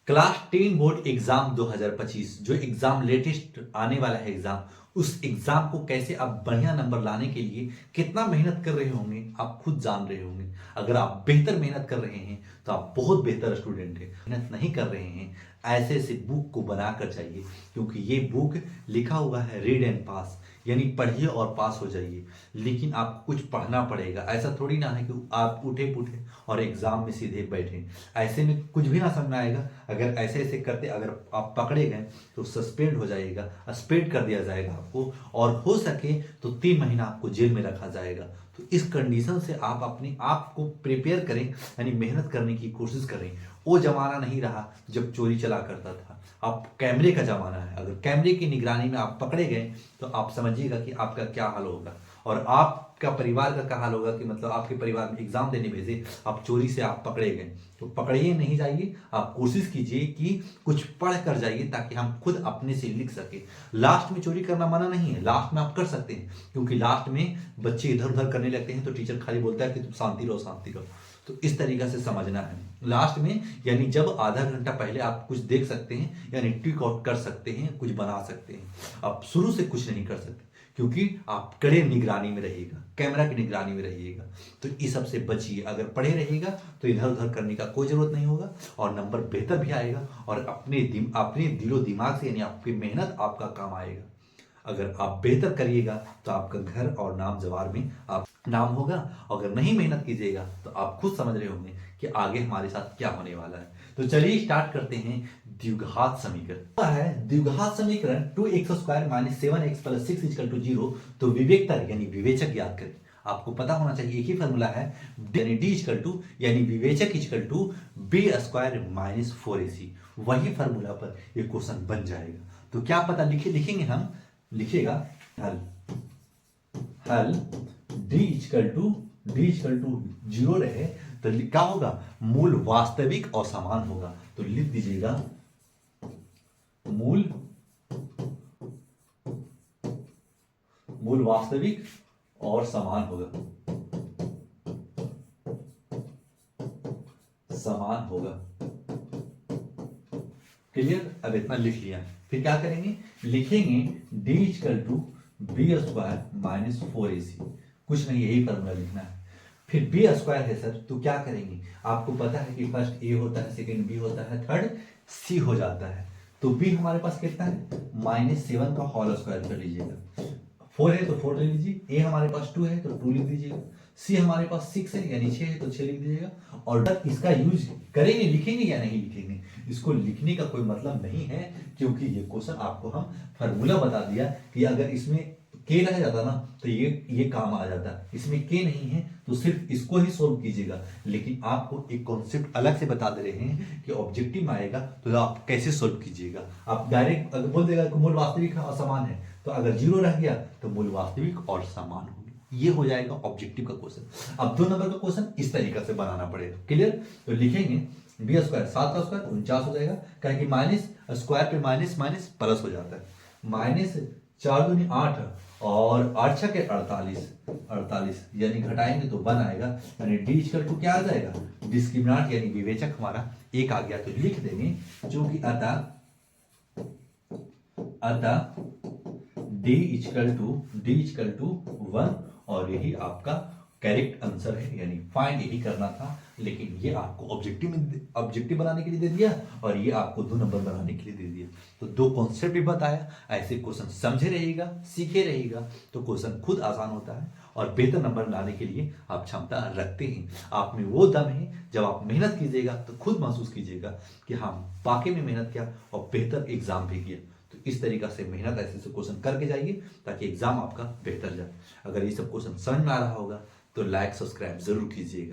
Class 10 board exam 2025 जो exam latest आने वाला है एग्जाम, उस एग्जाम को कैसे आप बढ़िया नंबर लाने के लिए कितना मेहनत कर रहे होंगे आप खुद जान रहे होंगे। अगर आप बेहतर मेहनत कर रहे हैं तो आप बहुत बेहतर स्टूडेंट हैं। मेहनत नहीं कर रहे हैं, ऐसे ऐसे बुक को बनाकर चाहिए, क्योंकि ये बुक लिखा हुआ है रीड एंड पास, यानी पढ़िए और पास हो जाइए। लेकिन आपको कुछ पढ़ना पड़ेगा। ऐसा थोड़ी ना है कि आप उठे पुठे और एग्जाम में सीधे बैठे। ऐसे में कुछ भी ना समझ में आएगा। अगर ऐसे ऐसे करते अगर आप पकड़े गए तो सस्पेंड हो जाएगा, सस्पेंड कर दिया जाएगा आपको, और हो सके तो 3 महीना आपको जेल में रखा जाएगा। तो इस कंडीशन से आप अपने आप को प्रिपेयर करें, यानी मेहनत करने की कोशिश करें। वो जमाना नहीं रहा जब चोरी चला करता था, अब कैमरे का जमाना है। अगर कैमरे की निगरानी में आप पकड़े गए तो आप समझिएगा कि आपका क्या हाल होगा, और आपका परिवार का क्या हाल होगा। कि मतलब आपके परिवार में एग्जाम देने भेजे, आप चोरी से आप पकड़े गए तो पकड़िए नहीं जाइए। आप कोशिश कीजिए कि कुछ पढ़ कर जाइए, ताकि हम खुद अपने से लिख सके। लास्ट में चोरी करना मना नहीं है, लास्ट में आप कर सकते हैं, क्योंकि लास्ट में बच्चे इधर उधर करने लगते हैं तो टीचर खाली बोलता है कि तुम शांति रहो शांति रहो। तो इस तरीका से समझना है। लास्ट में यानी जब आधा घंटा पहले आप कुछ देख सकते हैं, यानी टिक आउट कर सकते हैं, कुछ बना सकते हैं। आप शुरू से कुछ नहीं कर सकते, क्योंकि आप कड़े निगरानी में रहिएगा, कैमरा की निगरानी में रहिएगा। तो इस सब से बचिए। अगर पढ़े रहिएगा तो इधर उधर करने का कोई जरूरत नहीं होगा, और नंबर बेहतर भी आएगा, और अपने दिलो दिमाग से, यानी आपकी मेहनत आपका काम आएगा। अगर आप बेहतर करिएगा तो आपका घर और नाम जवार में आप नाम होगा। अगर नहीं मेहनत कीजिएगा तो आप खुद समझ रहे होंगे कि आगे हमारे साथ क्या होने वाला है। तो चलिए स्टार्ट करते हैं। द्विघात समीकरण है। द्विघात समीकरण 2x² - 7x + 6 = 0। तो विवेकतर यानी विवेचक याद करें। आपको पता होना चाहिए, एक ही फॉर्मूला है, यानी d यानी विवेचक b² - 4ac। वही फॉर्मूला पर ये क्वेश्चन बन जाएगा। तो क्या पता लिखेंगे हम, लिखेगा हल हल d 0 रहे तो क्या होगा, मूल वास्तविक और समान होगा। तो लिख दीजिएगा मूल वास्तविक और समान होगा, समान होगा। क्लियर। अब इतना लिख लिया, फिर क्या करेंगे, लिखेंगे d = b² - 4ac। कुछ नहीं, यही फॉर्मूला लिखना है। फिर b² है सर, तो क्या करेंगे, आपको पता है कि फर्स्ट a होता है, सेकंड b होता है, थर्ड c हो जाता है। तो b हमारे पास कितना है, -7 का होल स्क्वायर कर लीजिएगा। 4 है तो 4 ले लीजिए, a हमारे पास 2 है तो 2 लिख दीजिएगा, c हमारे पास 6 है यानी 6 है तो 6 लिख दीजिएगा। और इसका यूज करेंगे, लिखेंगे या नहीं लिखेंगे, इसको लिखने का कोई मतलब नहीं है, क्योंकि ये क्वेश्चन आपको हम फॉर्मूला बता दिया कि अगर इसमें के रह जाता ना तो ये काम आ जाता। इसमें के नहीं है तो सिर्फ इसको ही सोल्व कीजिएगा। लेकिन आपको एक कॉन्सेप्ट अलग से बता दे रहे हैं कि ऑब्जेक्टिव में आएगा तो आप कैसे सोल्व कीजिएगा। आप डायरेक्ट अगर बोल देगा कि मूल वास्तविक और समान है, तो अगर 0 रह गया तो मूल वास्तविक और समान होगी। ये हो जाएगा ऑब्जेक्टिव का क्वेश्चन। अब 2 नंबर का क्वेश्चन इस तरीका से बनाना पड़ेगा। क्लियर। तो लिखेंगे b², 7 का स्क्वायर 49 हो जाएगा, क्या कि माइनस स्क्वायर पे माइनस माइनस प्लस हो जाता है। -4 दूनी 8 और 8 छके 48 यानी घटाएंगे तो 1 आएगा, यानी d = क्या आ जाएगा, डिस्क्रिमिनेंट यानी विवेचक हमारा 1 आ गया। तो लिख देंगे, जो कि अतः d = 1, और यही आपका करेक्ट आंसर है, यानी फाइंड यही करना था। लेकिन ये आपको ऑब्जेक्टिव बनाने के लिए दे दिया, और ये आपको 2 नंबर बनाने के लिए दे दिया। तो 2 कॉन्सेप्ट भी बताया। ऐसे क्वेश्चन समझे रहेगा, सीखे रहेगा, तो क्वेश्चन खुद आसान होता है, और बेहतर नंबर लाने के लिए आप क्षमता रखते हैं। आप में वो दम है, जब आप मेहनत कीजिएगा तो खुद महसूस कीजिएगा कि हाँ वाकई में मेहनत किया और बेहतर एग्जाम भी किया। तो इस तरीका से मेहनत ऐसे क्वेश्चन करके जाइए, ताकि एग्जाम आपका बेहतर जाए। अगर ये सब क्वेश्चन समझ में आ रहा होगा तो लाइक सब्सक्राइब जरूर कीजिएगा।